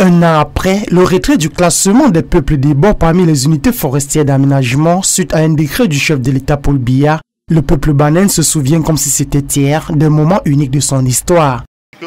Un an après, le retrait du classement des peuples des bords parmi les unités forestières d'aménagement suite à un décret du chef de l'État Paul Biya, le peuple banane se souvient comme si c'était hier d'un moment unique de son histoire.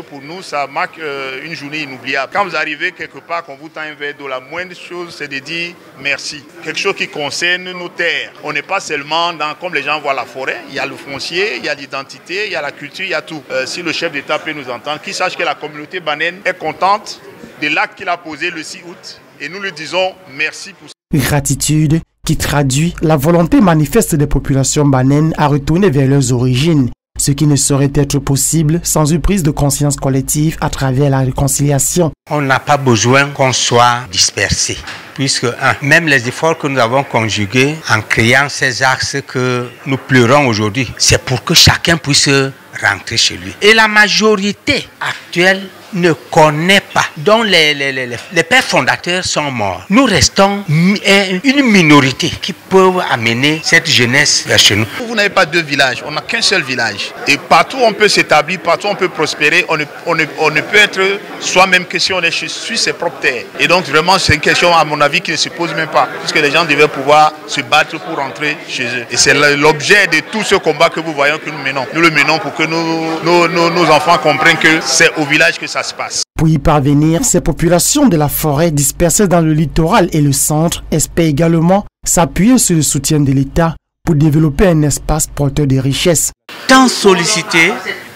Pour nous, ça marque une journée inoubliable. Quand vous arrivez quelque part, qu'on vous tend un verre d'eau, la moindre chose, c'est de dire merci. Quelque chose qui concerne nos terres. On n'est pas seulement dans, comme les gens voient la forêt, il y a le foncier, il y a l'identité, il y a la culture, il y a tout. Si le chef d'État peut nous entendre, qu'il sache que la communauté banane est contente de l'acte qu'il a posé le 6 août. Et nous lui disons merci pour ça. Gratitude qui traduit la volonté manifeste des populations bananes à retourner vers leurs origines. Ce qui ne saurait être possible sans une prise de conscience collective à travers la réconciliation. On n'a pas besoin qu'on soit dispersé, puisque même les efforts que nous avons conjugués en créant ces axes que nous pleurons aujourd'hui, c'est pour que chacun puisse rentrer chez lui. Et la majorité actuelle ne connaît pas, dont les pères fondateurs sont morts. Nous restons une minorité qui peut amener cette jeunesse vers chez nous. Vous n'avez pas deux villages, on n'a qu'un seul village. Et partout on peut s'établir, partout on peut prospérer, on ne peut être soi-même que si on est sur ses propres terres. Et donc vraiment c'est une question à mon avis qui ne se pose même pas, puisque les gens devaient pouvoir se battre pour rentrer chez eux. Et c'est l'objet de tout ce combat que vous voyez que nous menons. Nous le menons pour que nos enfants comprennent que c'est au village que ça se passe. Pour y parvenir, ces populations de la forêt dispersées dans le littoral et le centre espèrent également s'appuyer sur le soutien de l'État pour développer un espace porteur de richesses. Tant sollicité,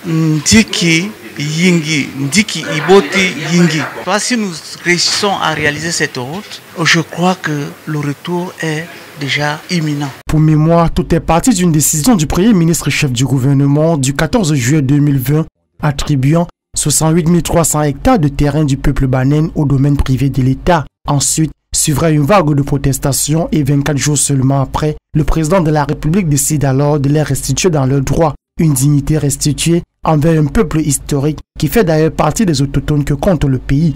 Ndiki Yingi, Ndiki Iboti Yingi. Si nous réussissons à réaliser cette route, je crois que le retour est déjà imminent. Pour mémoire, tout est parti d'une décision du Premier ministre chef du gouvernement du 14 juillet 2020 attribuant 68 300 hectares de terrain du peuple banane au domaine privé de l'État. Ensuite, suivra une vague de protestations et 24 jours seulement après, le président de la République décide alors de les restituer dans leurs droits. Une dignité restituée envers un peuple historique qui fait d'ailleurs partie des autochtones que compte le pays.